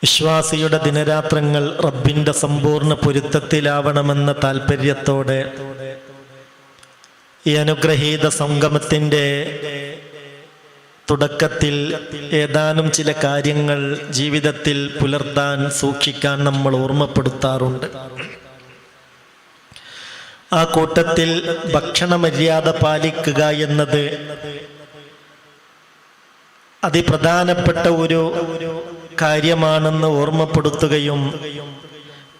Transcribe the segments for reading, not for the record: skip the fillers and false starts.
വിശ്വാസിയുടെ ദിനരാത്രങ്ങൾ റബ്ബിന്റെ സമ്പൂർണ്ണ പൊരുത്തത്തിലാവണമെന്ന താല്പര്യത്തോടെ ഈ അനുഗ്രഹീത സംഗമത്തിൻ്റെ തുടക്കത്തിൽ ഏതാനും ചില കാര്യങ്ങൾ ജീവിതത്തിൽ പുലർത്താൻ സൂക്ഷിക്കാൻ നമ്മൾ ഓർമ്മപ്പെടുത്താറുണ്ട്. ആ കൂട്ടത്തിൽ ഭക്ഷണമര്യാദ പാലിക്കുക എന്നത് അതിപ്രധാനപ്പെട്ട ഒരു കാര്യമാണെന്ന് ഓർമ്മപ്പെടുത്തുകയും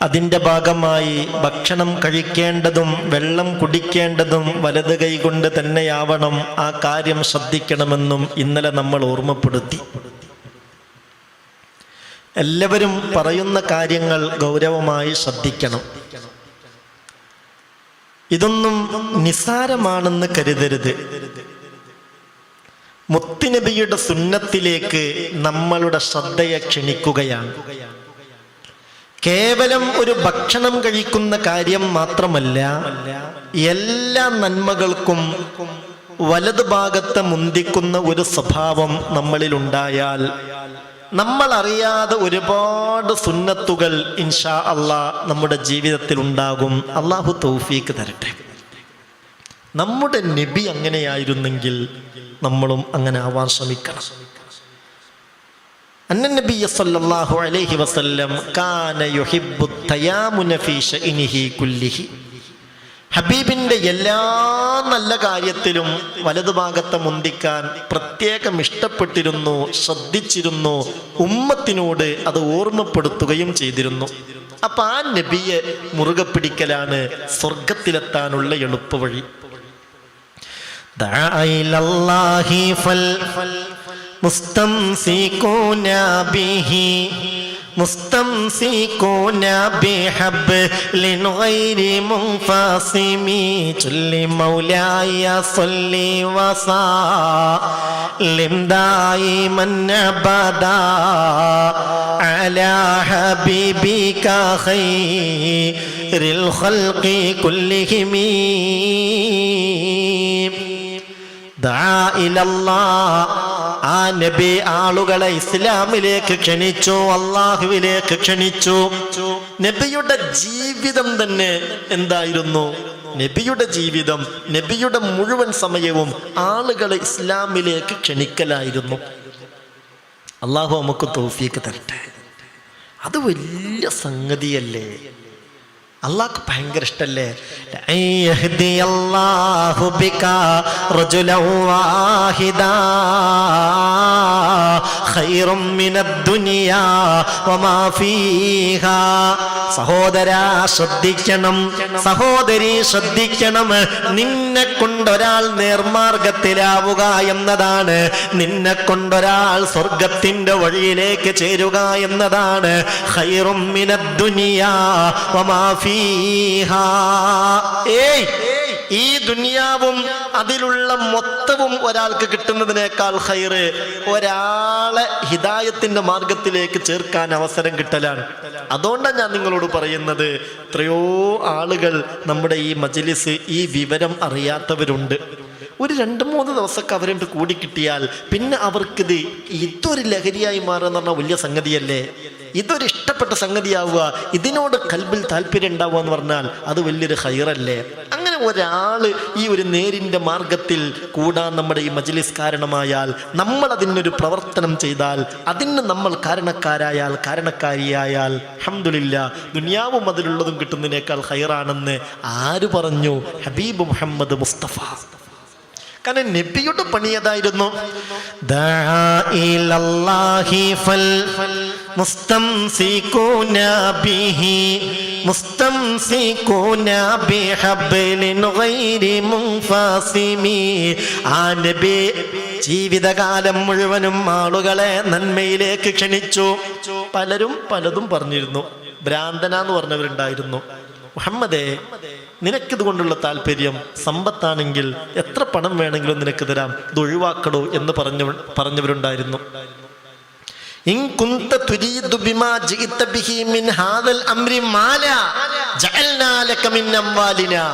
അതിൻ്റെ ഭാഗമായി ഭക്ഷണം കഴിക്കേണ്ടതും വെള്ളം കുടിക്കേണ്ടതും വലത് കൈകൊണ്ട് തന്നെയാവണം, ആ കാര്യം ശ്രദ്ധിക്കണമെന്നും ഇന്നലെ നമ്മൾ ഓർമ്മപ്പെടുത്തി. എല്ലാവരും പറയുന്ന കാര്യങ്ങൾ ഗൗരവമായി ശ്രദ്ധിക്കണം. ഇതൊന്നും നിസ്സാരമാണെന്ന് കരുതരുത്. മുത്തുനബിയുടെ സുന്നത്തിലേക്ക് നമ്മളുടെ ശ്രദ്ധയെ ക്ഷണിക്കുകയാണ്. കേവലം ഒരു ഭക്ഷണം കഴിക്കുന്ന കാര്യം മാത്രമല്ല, എല്ലാ നന്മകൾക്കും വലതു ഭാഗത്ത് മുന്തിക്കുന്ന ഒരു സ്വഭാവം നമ്മളിൽ ഉണ്ടായാൽ നമ്മൾ അറിയാതെ ഒരുപാട് സുന്നത്തുകൾ ഇൻഷാ അല്ലാഹ് നമ്മുടെ ജീവിതത്തിൽ ഉണ്ടാകും. അള്ളാഹു തൗഫീക്ക് തരട്ടെ. നമ്മുടെ നബി അങ്ങനെയായിരുന്നെങ്കിൽ നമ്മളും അങ്ങനെ ആവാൻ ശ്രമിക്കണം. അന്നനബി സല്ലല്ലാഹു അലൈഹി വസല്ലം കാന യുഹിബ്ബു തയാമുന ഫീ ശഅനിഹി കുല്ലിഹി. ഹബീബിന്റെ എല്ലാ നല്ല കാര്യത്തിലും വലതുഭാഗത്തെ മുന്തിക്കാൻ പ്രത്യേകം ഇഷ്ടപ്പെട്ടിരുന്നു, ശ്രദ്ധിച്ചിരുന്നു, ഉമ്മത്തിനോട് അത് ഓർമ്മപ്പെടുത്തുകയും ചെയ്തിരുന്നു. അപ്പൊ ആ നബിയെ മുറുകെ പിടിക്കലാണ് സ്വർഗത്തിലെത്താനുള്ള എളുപ്പവഴി. മുസ്തംസികൂന ബിഹി മുസ്തംസികൂന ബിഹബ്ലിൻ ഗൈരി മുൻഫസിമി ചൊല്ലി മൗലായ സല്ലി വസല്ലിം ദായിമൻ അബദാ അലാ ഹബീബിക ഖൈറിൽ ഖൽഖി കുല്ലിഹിം. ആ നബി ആളുകളെ ഇസ്ലാമിലേക്ക് ക്ഷണിച്ചു, അള്ളാഹുവിലേക്ക് ക്ഷണിച്ചു. നബിയുടെ ജീവിതം തന്നെ എന്തായിരുന്നു? നബിയുടെ ജീവിതം, നബിയുടെ മുഴുവൻ സമയവും ആളുകളെ ഇസ്ലാമിലേക്ക് ക്ഷണിക്കലായിരുന്നു. അള്ളാഹു നമുക്ക് തൗഫീക്ക് തരട്ടെ. അത് വലിയ സംഗതിയല്ലേ? അള്ളാഹ്ക്ക് ഭയങ്കര ഇഷ്ടല്ലേ? യഹ്ദിയല്ലാഹു ബിക റജുലൻ വാഹിദാ ഖൈറും മിനദ് ദുനിയാ വമാ ഫീഹാ. സഹോദരാ ശ്രദ്ധിക്കണം, സഹോദരി ശ്രദ്ധിക്കണം. നിന്നെ കൊണ്ടൊരാൾ നേർമാർഗത്തിലാവുക എന്നതാണ്, നിന്നെ കൊണ്ടൊരാൾ സ്വർഗത്തിന്റെ വഴിയിലേക്ക് ചേരുക എന്നതാണ്. ഖൈറും മിനദ് ദുനിയാ വമാ ഫീഹാ. ഈ ദുനിയാവും അതിലുള്ള മൊത്തവും ഒരാൾക്ക് കിട്ടുന്നതിനേക്കാൾ ഖൈറ് ഒരാളെ ഹിദായത്തിന്റെ മാർഗത്തിലേക്ക് ചേർക്കാൻ അവസരം കിട്ടലാണ്. അതുകൊണ്ടാണ് ഞാൻ നിങ്ങളോട് പറയുന്നത്, എത്രയോ ആളുകൾ നമ്മുടെ ഈ മജ്‌ലിസ് ഈ വിവരം അറിയാത്തവരുണ്ട്. ഒരു 2-3 ദിവസമൊക്കെ അവരുണ്ട് കൂടി കിട്ടിയാൽ പിന്നെ അവർക്കിത് ഇതൊരു ലഹരിയായി മാറുക എന്ന് പറഞ്ഞാൽ വലിയ സംഗതിയല്ലേ? ഇതൊരു ഇഷ്ടപ്പെട്ട സംഗതിയാവുക, ഇതിനോട് കൽബിൽ താല്പര്യം ഉണ്ടാവുക എന്ന് പറഞ്ഞാൽ അത് വലിയൊരു ഖൈറല്ലേ? അങ്ങനെ ഒരാള് ഈ ഒരു നേരിന്റെ മാർഗത്തിൽ കൂടാൻ നമ്മുടെ ഈ മജ്‌ലിസ് കാരണമായാൽ, നമ്മൾ അതിനൊരു പ്രവർത്തനം ചെയ്താൽ, അതിന് നമ്മൾ കാരണക്കാരിയായാൽ അൽഹംദുലില്ലാ, ദുനിയാവും അതിലുള്ളതും കിട്ടുന്നതിനേക്കാൾ ഖൈറാണെന്ന് ആര് പറഞ്ഞു? ഹബീബ് മുഹമ്മദ് മുസ്തഫ. കാരണം നബിയുടെ പണിയതായിരുന്നു. മുസ്തംസികൂന ബിഹി മുസ്തംസികൂന ബിഹബ്ലിൻ ഗൈരി മുൻഫസിമി. ആ നബി ജീവിതകാലം മുഴുവനും ആളുകളെ നന്മയിലേക്ക് ക്ഷണിച്ചു. പലരും പലതും പറഞ്ഞിരുന്നു. ഭ്രാന്തനാന്ന് പറഞ്ഞവരുണ്ടായിരുന്നു. മുഹമ്മദേ, നിനക്കിത് കൊണ്ടുള്ള താല്പര്യം സമ്പത്താണെങ്കിൽ എത്ര പണം വേണമെങ്കിലും നിനക്ക് തരാം, ഇത് ഒഴിവാക്കടോ എന്ന് പറഞ്ഞവരുണ്ടായിരുന്നു. ഇൻ കുന്ത തുരീദു ബിമാ ജിഇത ബിഹി മിൻ ഹാദൽ അംരി മാല ജഅൽനാ ലക മിൻ അംവാലിനാ.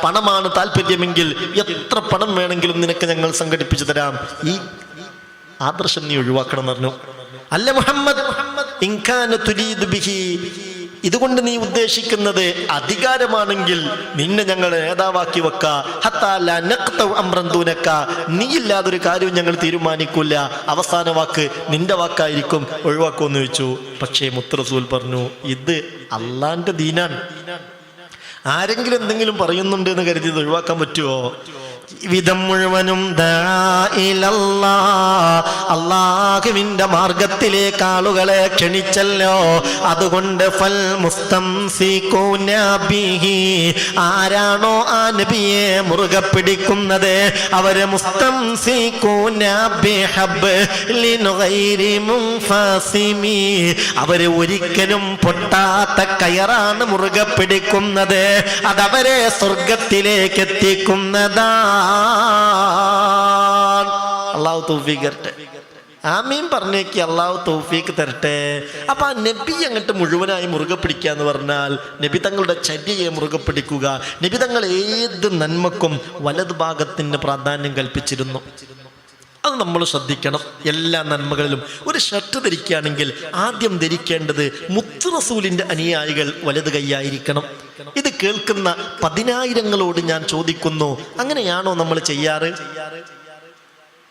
പണമാണ് താല്പര്യമെങ്കിൽ എത്ര പണം വേണമെങ്കിലും നിനക്ക് ഞങ്ങൾ സംഘടിപ്പിച്ചു തരാം, ഈ ആദർശം നീ ഒഴിവാക്കണം എന്ന് പറഞ്ഞു. അല്ല മുഹമ്മദ്, ഇൻകാന തുരീദു ബിഹി, ഇതുകൊണ്ട് നീ ഉദ്ദേശിക്കുന്നത് അധികാരമാണെങ്കിൽ നിന്നെ ഞങ്ങൾ നേതാവാക്കി വെക്ക, ഹത്താ ലാ നഖ്തഉ അംറൻ ദൂനക, നീ ഇല്ലാതൊരു കാര്യവും ഞങ്ങൾ തീരുമാനിക്കൂല, അവസാന വാക്ക് നിന്റെ വാക്കായിരിക്കും, ഒഴിവാക്കുമെന്ന് ചോദിച്ചു. പക്ഷേ മുത്ത് റസൂൽ പറഞ്ഞു, ഇത് അള്ളാന്റെ ദീനാണ്. ആരെങ്കിലും എന്തെങ്കിലും പറയുന്നുണ്ട് എന്ന് കരുതി ഇത് ഒഴിവാക്കാൻ പറ്റുമോ? വിധം മുഴുവനും അള്ളാഹുവിന്റെ മാർഗത്തിലേക്ക് ആളുകളെ ക്ഷണിച്ചല്ലോ. അതുകൊണ്ട് ഫൽ മുസ്തംസികൂന ബിഹി, ആരാണോ ആ നബിയെ മുറുകെ പിടിക്കുന്നത് അവര് മുസ്തംസികൂന ബിഹബ്ലിൻ ഗൈരി മുൻഫസിമി, അവര് ഒരിക്കലും പൊട്ടാത്ത കയറാണ് മുറുകെ പിടിക്കുന്നത്. അതവരെ സ്വർഗത്തിലേക്ക് എത്തിക്കുന്നതാ. അള്ളാഹു തൗഫീഖ് തരട്ടെ. ആമീൻ പറഞ്ഞേക്ക്, അള്ളാഹു തൗഫീഖ് തരട്ടെ. അപ്പൊ ആ നബി അങ്ങോട്ട് മുഴുവനായി മുറുകെ പിടിക്കുക എന്ന് പറഞ്ഞാൽ നബി തങ്ങളുടെ ചര്യയെ മുറുകെ പിടിക്കുക. നബി തങ്ങൾ ഏത് നന്മക്കും വലതു ഭാഗത്തിന് പ്രാധാന്യം കൽപ്പിച്ചിരുന്നു. അത് നമ്മൾ ശ്രദ്ധിക്കണം. എല്ലാ നന്മകളിലും ഒരു ഷർട്ട് ധരിക്കുകയാണെങ്കിൽ ആദ്യം ധരിക്കേണ്ടത് മുത്ത് റസൂലിന്റെ അനുയായികൾ വലത് കൈയായിരിക്കണം. ഇത് കേൾക്കുന്ന 10,000ങ്ങളോട് ഞാൻ ചോദിക്കുന്നു, അങ്ങനെയാണോ നമ്മൾ ചെയ്യാറ്?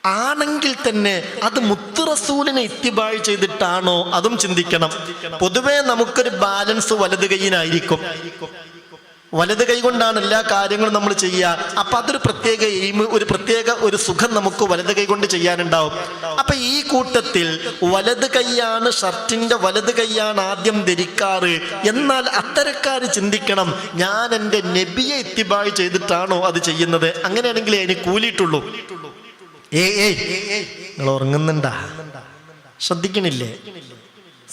ആണെങ്കിൽ തന്നെ അത് മുത്ത് റസൂലിനെ ഇത്തിബാഴ് ചെയ്തിട്ടാണോ? അതും ചിന്തിക്കണം. പൊതുവേ നമുക്കൊരു ബാലൻസ് വലത് കൈയിനായിരിക്കും. വലത് കൈ കൊണ്ടാണ് എല്ലാ കാര്യങ്ങളും നമ്മൾ ചെയ്യുക. അപ്പൊ അതൊരു പ്രത്യേക എയിം, ഒരു സുഖം നമുക്ക് വലത് കൈ കൊണ്ട് ചെയ്യാനുണ്ടാവും. അപ്പൊ ഈ കൂട്ടത്തിൽ വലത് കൈയാണ്, ഷർട്ടിന്റെ വലത് കൈയാണ് ആദ്യം ധരിക്കാറ്. എന്നാൽ അത്തരക്കാർ ചിന്തിക്കണം, ഞാൻ എൻ്റെ നബിയെ ഇത്തിബാഴ് ചെയ്തിട്ടാണോ അത് ചെയ്യുന്നത്? അങ്ങനെയാണെങ്കിലേ അതിന് കൂലിയിട്ടുള്ളൂ. നിങ്ങൾ ഉറങ്ങുന്നുണ്ടാ? ശ്രദ്ധിക്കണില്ലേ?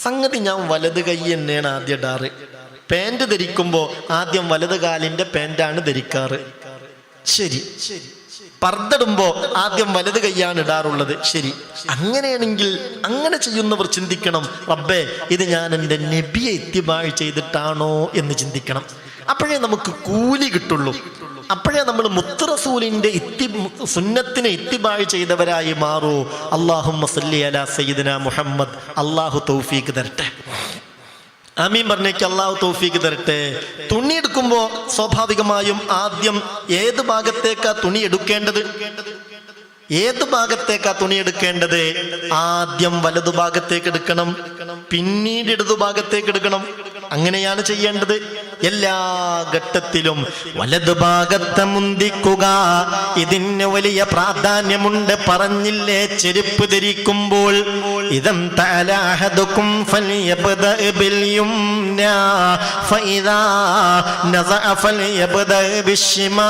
സംഗതി ഞാൻ വലത് കൈ തന്നെയാണ് ആദ്യം ഇടാറ്. പാൻറ് ധരിക്കുമ്പോൾ ആദ്യം വലത് കാലിന്റെ പാൻറ്റാണ് ധരിക്കാറ്. ശരി. പർദ്ദടുമ്പോ ആദ്യം വലത് കൈയാണ് ഇടാറുള്ളത്. ശരി. അങ്ങനെയാണെങ്കിൽ അങ്ങനെ ചെയ്യുന്നവർ ചിന്തിക്കണം, റബ്ബേ ഇത് ഞാൻ എൻ്റെ നബിയെ ഇത്തിബാഴ് ചെയ്തിട്ടാണോ എന്ന് ചിന്തിക്കണം. അപ്പോഴേ നമുക്ക് കൂലി കിട്ടുള്ളൂ. അപ്പോഴേ നമ്മൾ മുത്ത് റസൂലിന്റെ സുന്നത്തിനെ ഇത്തിബാഴ് ചെയ്തവരായി മാറൂ. അല്ലാഹുമ്മ സല്ലി അലാ സയ്യിദിനാ മുഹമ്മദ്. അല്ലാഹു തൗഫീഖ് തരട്ടെ. ആമീൻ പറഞ്ഞേക്ക്, അള്ളാഹു തൗഫീഖ് തരട്ടെ. തുണി എടുക്കുമ്പോൾ സ്വാഭാവികമായും ആദ്യം ഏത് ഭാഗത്തേക്കാ തുണി എടുക്കേണ്ടത്? ആദ്യം വലതു ഭാഗത്തേക്ക് എടുക്കണം, പിന്നീട് ഇടതു ഭാഗത്തേക്ക് എടുക്കണം. അങ്ങനെയാണ് ചെയ്യേണ്ടത്. എല്ലാ ഘട്ടത്തിലും വലതു ഭാഗത്തെ മുന്തിക്കുക. ഇതിന് വലിയ പ്രാധാന്യമുണ്ട്. പറഞ്ഞില്ലേ, ചെരുപ്പ് ധരിക്കുമ്പോൾ ഇദം തഅലഹദുകും ഫൽയബ്ദഅ ബിൽ യുംനാ ഫഇദാ നസഅ ഫൽയബ്ദഅ ബിശ്ശിമാൽ.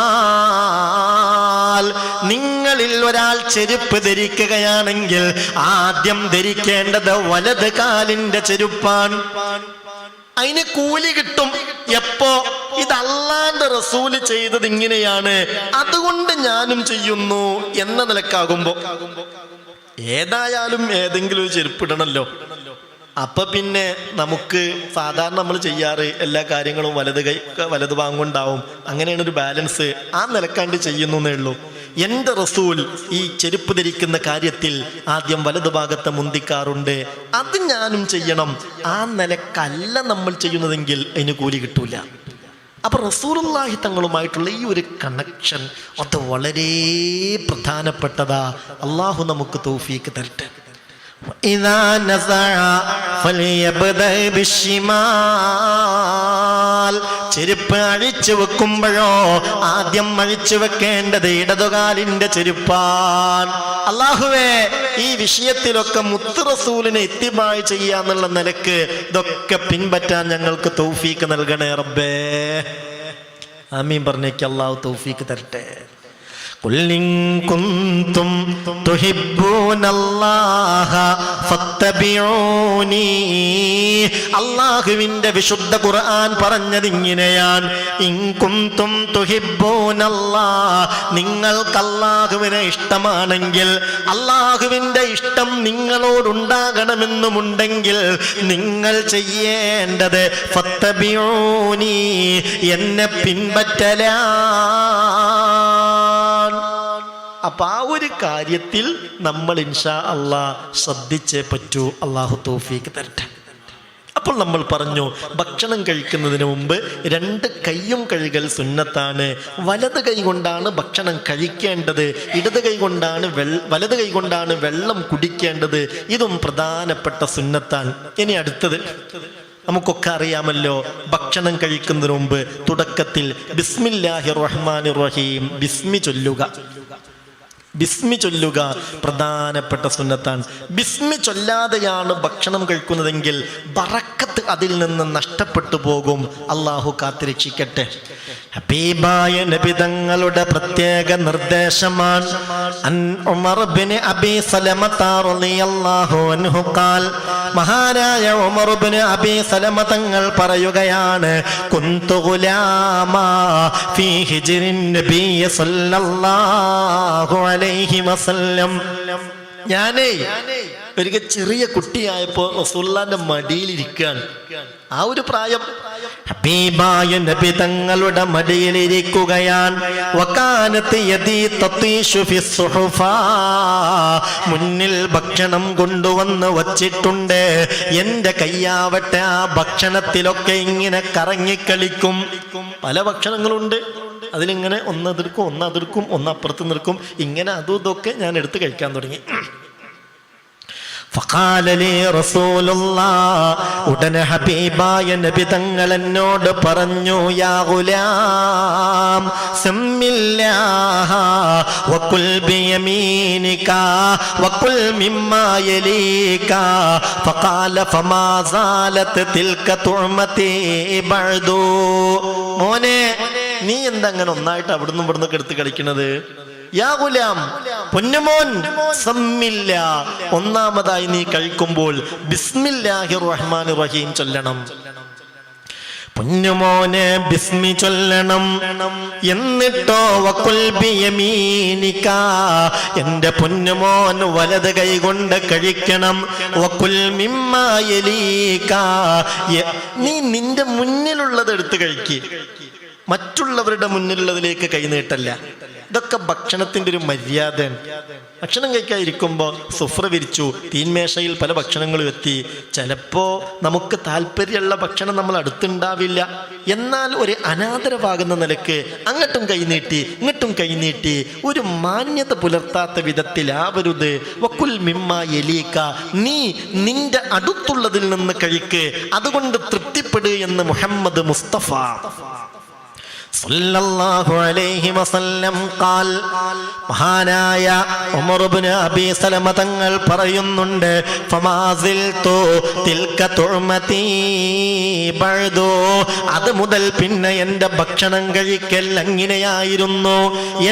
നിങ്ങളിൽ ഒരാൾ ചെരുപ്പ് ധരിക്കുകയാണെങ്കിൽ ആദ്യം ധരിക്കേണ്ടത് വലത് കാലിന്റെ ചെരുപ്പാണ്. അതിന് കൂലി കിട്ടും. എപ്പോ? ഇത് അള്ളാന്റെ റസൂല് ചെയ്തത് ഇങ്ങനെയാണ്, അതുകൊണ്ട് ഞാനും ചെയ്യുന്നു എന്ന നിലക്കാകുമ്പോ. ഏതായാലും ഏതെങ്കിലും ഒരു ചെരുപ്പിടണല്ലോ. അപ്പൊ പിന്നെ നമുക്ക് സാധാരണ നമ്മൾ ചെയ്യാറ് എല്ലാ കാര്യങ്ങളും വലത് ഭാഗമുണ്ടാവും. അങ്ങനെയാണ് ഒരു ബാലൻസ്. ആ നിലക്കാണ്ട് ചെയ്യുന്നു എന്നേ ഉള്ളൂ. എൻ്റെ റസൂൽ ഈ ചെരുപ്പ് ധരിക്കുന്ന കാര്യത്തിൽ ആദ്യം വലതു ഭാഗത്തെ മുന്തിക്കാറുണ്ട്. അത് ഞാനും ചെയ്യണം. ആ നിലക്കല്ല നമ്മൾ ചെയ്യുന്നതെങ്കിൽ അതിന് കൂലി കിട്ടൂല. അപ്പൊ റസൂലുള്ളാഹി തങ്ങളുമായിട്ടുള്ള ഈ ഒരു കണക്ഷൻ അത് വളരെ പ്രധാനപ്പെട്ടതാ. അള്ളാഹു നമുക്ക് തൗഫീഖ് തരട്ടെ. ചെരുപ്പ് അഴിച്ചു വെക്കുമ്പോഴോ ആദ്യം അഴിച്ചു വെക്കേണ്ടത് ഇടതുകാലിന്റെ ചെരുപ്പാൻ. അല്ലാഹുവേ, ഈ വിഷയത്തിലൊക്കെ മുത്ത് റസൂലിനെ ഇത്തിബാഴ് ചെയ്യാന്നുള്ള നിലക്ക് ഇതൊക്കെ പിൻപറ്റാൻ ഞങ്ങൾക്ക് തൗഫീഖ് നൽകണേ റബ്ബേ. ആമീൻ പറഞ്ഞേക്ക്, അല്ലാഹു തൗഫീഖ് തരട്ടെ. ഖുൽ ഇൻ കുൻതും തുഹിബ്ബൂനല്ലാഹ ഫത്തബിഊനി. അല്ലാഹുവിന്റെ വിശുദ്ധ ഖുർആൻ പറഞ്ഞത് ഇങ്ങനെയാണ്, ഇൻ കുൻതും തുഹിബ്ബൂനല്ലാഹ, നിങ്ങൾക്ക് അല്ലാഹുവിനെ ഇഷ്ടമാണെങ്കിൽ, അല്ലാഹുവിന്റെ ഇഷ്ടം നിങ്ങളോടുണ്ടാകണമെന്നുമുണ്ടെങ്കിൽ നിങ്ങൾ ചെയ്യേണ്ടത് ഫത്തബിഊനി, എന്നെ പിൻപറ്റലാ. അപ്പൊ ആ ഒരു കാര്യത്തിൽ നമ്മൾ ഇൻഷാ അല്ലാഹ് ശ്രദ്ധിച്ചേ പറ്റൂ. അല്ലാഹു തൗഫീഖ് തരട്ടെ. അപ്പോൾ നമ്മൾ പറഞ്ഞു ഭക്ഷണം കഴിക്കുന്നതിന് മുമ്പ് 2 കൈയും കഴുകൽ സുന്നത്താണ്. വലത് കൈ കൊണ്ടാണ് ഭക്ഷണം കഴിക്കേണ്ടത്, വലത് കൈ കൊണ്ടാണ് വെള്ളം കുടിക്കേണ്ടത്. ഇതും പ്രധാനപ്പെട്ട സുന്നത്താണ്. ഇനി അടുത്തത് നമുക്കൊക്കെ അറിയാമല്ലോ, ഭക്ഷണം കഴിക്കുന്നതിന് മുമ്പ് തുടക്കത്തിൽ ബിസ്മില്ലാഹിർ റഹ്മാനിർ റഹീം ബിസ്മി ചൊല്ലുക പ്രധാനപ്പെട്ട സുന്നത്താണ്. ബിസ്മി ചൊല്ലാതെയാണ് ഭക്ഷണം കഴിക്കുന്നതെങ്കിൽ ബറക്കത്ത് അതിൽ നിന്ന് നഷ്ടപ്പെട്ടു പോകും. അള്ളാഹു കാത്തുരക്ഷിക്കട്ടെ. ഹബീബായ നബി തങ്ങളുടെ പ്രത്യേക നിർദ്ദേശമാണ്. ഉമർ ഇബ്നു അബീ സലമത റളിയല്ലാഹു അൻഹു ഖാൽ, മഹാനായ ഉമർ ഇബ്നു അബീ സലമ തങ്ങൾ പറയുകയാണ്, കുന്തു ഗുലാമാ ഫീ ഹിജ്രിൻ നബി സല്ലല്ലാഹു അലൈഹി വസല്ലം. ഞാനേ ഒരിക്കൽ ചെറിയ കുട്ടിയായപ്പോ റസൂലുള്ളാഹിന്റെ മടിയിലിരിക്കുകയാണ്. ആ ഒരു പ്രായം ഹബീബായ നബി തങ്ങളുടെ മടിയിലിരിക്കുകയാണ്. വകാനത്ത് യദീ തതീഷു ഫി സുഹുഫാ, മുന്നിൽ ഭക്ഷണം കൊണ്ടുവന്ന് വച്ചിട്ടുണ്ട്. എന്റെ കയ്യാവട്ടെ ആ ഭക്ഷണത്തിലൊക്കെ ഇങ്ങനെ കറങ്ങിക്കളിക്കും. പല ഭക്ഷണങ്ങളുണ്ട്, അതിലിങ്ങനെ ഒന്നതിർക്കും ഒന്നപ്പുറത്ത് നിൽക്കും. ഇങ്ങനെ അതും ഇതൊക്കെ ഞാൻ എടുത്ത് കഴിക്കാൻ തുടങ്ങി. ഫഖാലലി റസൂലുള്ളാഹ്, ഉടനെ ഹബീബായ നബി തങ്ങൾ എന്നോട് പറഞ്ഞു, യാ ഗുലാം സമ്മില്ലാഹ വകുൽ ബിയമീനിക വകുൽ മിമ്മാ യലീക. ഫഖാല ഫമാ സാലത് തിൽക തുഅമതി ബഅദു. മോനെ, നീ എന്താ അങ്ങനെ ഒന്നായിട്ട് അവിടുന്ന് ഇവിടുന്നൊക്കെ എടുത്ത് കളിക്കണത്? യാ ഗുലാം, പൊന്നുമോൻ, സമ്മില്ല, ഒന്നാമതായി നീ കഴിക്കുമ്പോൾ ബിസ്മില്ലാഹിർ റഹ്മാനിർ റഹീം ചൊല്ലണം. പൊന്നുമോനെ, ബിസ്മി ചൊല്ലണം. എന്നിട്ടോ വകുൽ ബിയമീനിക, എന്റെ പൊന്നുമോൻ വലത് കൈ കൊണ്ട് കഴിക്കണം. വകുൽ മിമ്മാ യലീക, നീ നിന്റെ മുന്നിലുള്ളത് എടുത്ത് കഴിക്ക്, മറ്റുള്ളവരുടെ മുന്നിലുള്ളതിലേക്ക് കൈനീട്ടല്ല. ഇതൊക്കെ ഭക്ഷണത്തിന്റെ ഒരു മര്യാദയാണ്. ഭക്ഷണം കഴിക്കാതിരിക്കുമ്പോൾ സുഫ്ര വിരിച്ചു, തീന്മേശയിൽ പല ഭക്ഷണങ്ങളും എത്തി. ചിലപ്പോ നമുക്ക് താല്പര്യമുള്ള ഭക്ഷണം നമ്മൾ അടുത്തുണ്ടാവില്ല. എന്നാൽ ഒരു അനാദരവാകുന്ന നിലക്ക് അങ്ങോട്ടും കൈനീട്ടി ഇങ്ങോട്ടും കൈനീട്ടി ഒരു മാന്യത പുലർത്താത്ത വിധത്തിലാവരുത്. വകുൽ മിമ്മാ യലീക, നീ നിന്റെ അടുത്തുള്ളതിൽ നിന്ന് കഴിക്ക്, അതുകൊണ്ട് തൃപ്തിപ്പെടുക എന്ന് മുഹമ്മദ് മുസ്തഫ സല്ലല്ലാഹു അലൈഹി വസല്ലം ഖാൽ. മഹാനായ ഉമർ ഇബ്നു അബീ സലമ തങ്ങൾ പറയുന്നുണ്ട്, ഫമാസിൽതു തിൽക തുഅമതി ബഅദു. അത് മുതൽ പിന്നെ എൻ്റെ ഭക്ഷണം കഴിക്കൽ അങ്ങനെയായിരുന്നു,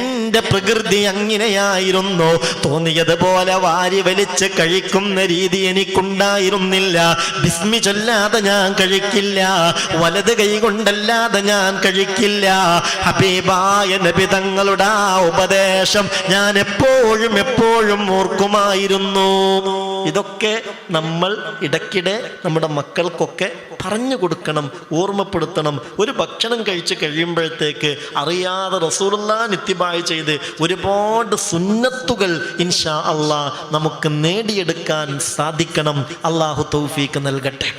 എൻ്റെ പ്രകൃതി അങ്ങനെയായിരുന്നു. തോന്നിയതുപോലെ വാരി വലിച്ച് കഴിക്കുന്ന രീതി എനിക്കുണ്ടായിരുന്നില്ല. ബിസ്മി ചൊല്ലാതെ ഞാൻ കഴിക്കില്ല, വലത് കൈ കൊണ്ടല്ലാതെ ഞാൻ കഴിക്കില്ല. ഹബീബായ നബി തങ്ങളുടെ ആ ഉപദേശം ഞാൻ എപ്പോഴും ഓർക്കുമായിരുന്നു. ഇതൊക്കെ നമ്മൾ ഇടയ്ക്കിടെ നമ്മുടെ മക്കൾക്കൊക്കെ പറഞ്ഞു കൊടുക്കണം, ഓർമ്മപ്പെടുത്തണം. ഒരു ഭക്ഷണം കഴിച്ച് കഴിയുമ്പോഴത്തേക്ക് അറിയാതെ റസൂലുള്ളാഹിനെ ഇത്തിബാഅ് ചെയ്ത് ഒരുപാട് സുന്നത്തുകൾ ഇൻഷാ അല്ലാഹ് നമുക്ക് നേടിയെടുക്കാൻ സാധിക്കണം. അല്ലാഹു തൗഫീഖ് നൽകട്ടെ.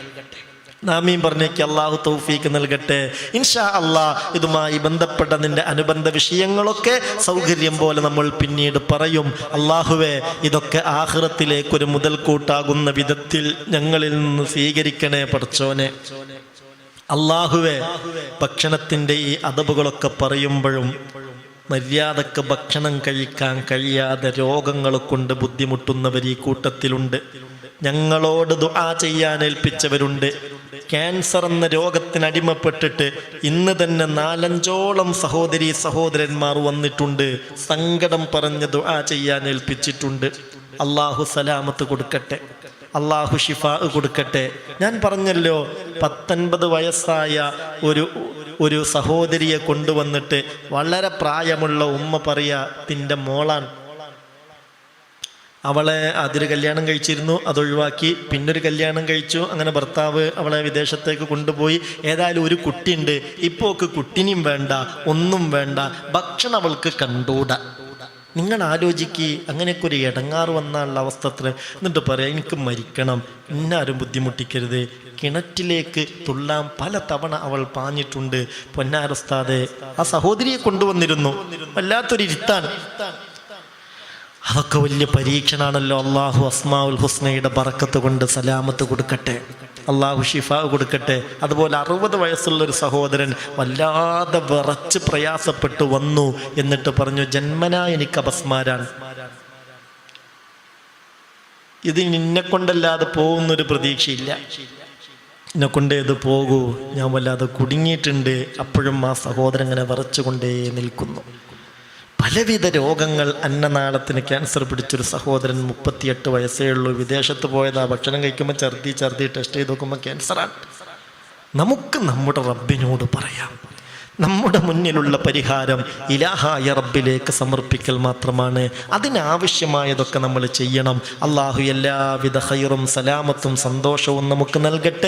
നാമീൻ പറഞ്ഞേക്ക് അള്ളാഹു തൗഫീഖ് നൽകട്ടെ. ഇൻഷാ അള്ളാഹ് ഇതുമായി ബന്ധപ്പെട്ട നിന്റെ അനുബന്ധ വിഷയങ്ങളൊക്കെ സൗകര്യം പോലെ നമ്മൾ പിന്നീട് പറയും. അള്ളാഹുവേ, ഇതൊക്കെ ആഖിറത്തിലേക്കൊരു മുതൽക്കൂട്ടാകുന്ന വിധത്തിൽ ഞങ്ങളിൽ നിന്ന് സ്വീകരിക്കണേ പടച്ചോനെ. അള്ളാഹുവേ, ഭക്ഷണത്തിൻ്റെ ഈ അദബുകളൊക്കെ പറയുമ്പോഴും മര്യാദക്ക് ഭക്ഷണം കഴിക്കാൻ കഴിയാതെ രോഗങ്ങൾ കൊണ്ട് ബുദ്ധിമുട്ടുന്നവർ ഈ കൂട്ടത്തിലുണ്ട്. ഞങ്ങളോട് ദുആ ചെയ്യാൻ ഏൽപ്പിച്ചവരുണ്ട്. ക്യാൻസർ എന്ന രോഗത്തിന് അടിമപ്പെട്ടിട്ട് ഇന്ന് തന്നെ 4-5ഓളം സഹോദരീ സഹോദരന്മാർ വന്നിട്ടുണ്ട്. സങ്കടം പറഞ്ഞ് ദുആ ചെയ്യാൻ ഏൽപ്പിച്ചിട്ടുണ്ട്. അള്ളാഹു സലാമത്ത് കൊടുക്കട്ടെ, അള്ളാഹു ഷിഫാ കൊടുക്കട്ടെ. ഞാൻ പറഞ്ഞല്ലോ, 19 വയസ്സായ ഒരു സഹോദരിയെ കൊണ്ടുവന്നിട്ട് വളരെ പ്രായമുള്ള ഉമ്മ പറയാ, തിൻ്റെ മോളാണ്, അവളെ ആദ്യൊരു കല്യാണം കഴിച്ചിരുന്നു, അതൊഴിവാക്കി, പിന്നൊരു കല്യാണം കഴിച്ചു. അങ്ങനെ ഭർത്താവ് അവളെ വിദേശത്തേക്ക് കൊണ്ടുപോയി. ഏതായാലും ഒരു കുട്ടിയുണ്ട്. ഇപ്പോൾ കുട്ടിനെയും വേണ്ട, ഒന്നും വേണ്ട, ഭക്ഷണം അവൾക്ക് കണ്ടൂടാ. നിങ്ങൾ ആലോചിക്ക്, അങ്ങനെയൊക്കെ ഒരു ഇടങ്ങാറ് വന്നുള്ള അവസ്ഥ. എന്നിട്ട് പറയാം, എനിക്ക് മരിക്കണം, ഇന്നാരും ബുദ്ധിമുട്ടിക്കരുത്, കിണറ്റിലേക്ക് തുള്ളാൻ പല തവണ അവൾ പാഞ്ഞിട്ടുണ്ട്. പൊന്നാരസ്താദെ, ആ സഹോദരിയെ കൊണ്ടുവന്നിരുന്നു. വല്ലാത്തൊരു ഇരുത്താണ്. അതൊക്കെ വലിയ പരീക്ഷണാണല്ലോ. അള്ളാഹു അസ്മാഉൽ ഹുസ്നയുടെ ബറക്കത്ത് കൊണ്ട് സലാമത്ത് കൊടുക്കട്ടെ, അള്ളാഹു ഷിഫ കൊടുക്കട്ടെ. അതുപോലെ 60 വയസ്സുള്ളൊരു സഹോദരൻ വല്ലാതെ വിറച്ച് പ്രയാസപ്പെട്ടു വന്നു. എന്നിട്ട് പറഞ്ഞു, ജന്മനാ എനിക്ക് അപസ്മാരാണ്, ഇത് നിന്നെ കൊണ്ടല്ലാതെ പോകുന്നൊരു പ്രതീക്ഷയില്ല, എന്നെ കൊണ്ടേ ഇത് പോകൂ, ഞാൻ വല്ലാതെ കുടുങ്ങിയിട്ടുണ്ട്. അപ്പോഴും ആ സഹോദരൻ ഇങ്ങനെ വിറച്ചുകൊണ്ടേ നിൽക്കുന്നു. പലവിധ രോഗങ്ങൾ, അന്നനാളത്തിന് ക്യാൻസർ പിടിച്ചൊരു സഹോദരൻ, 38 വയസ്സേ ഉള്ളൂ, വിദേശത്ത് പോയതാ. ഭക്ഷണം കഴിക്കുമ്പോൾ ഛർദി ടെസ്റ്റ് ചെയ്ത് നോക്കുമ്പോൾ ക്യാൻസറാണ്. നമുക്ക് നമ്മുടെ റബ്ബിനോട് പറയാം, നമ്മുടെ മുന്നിലുള്ള പരിഹാരം ഇലാഹായ റബ്ബിലേക്ക് സമർപ്പിക്കൽ മാത്രമാണ്. അതിനാവശ്യമായതൊക്കെ നമ്മൾ ചെയ്യണം. അള്ളാഹു എല്ലാവിധ ഖൈറും സലാമത്തും സന്തോഷവും നമുക്ക് നൽകട്ടെ.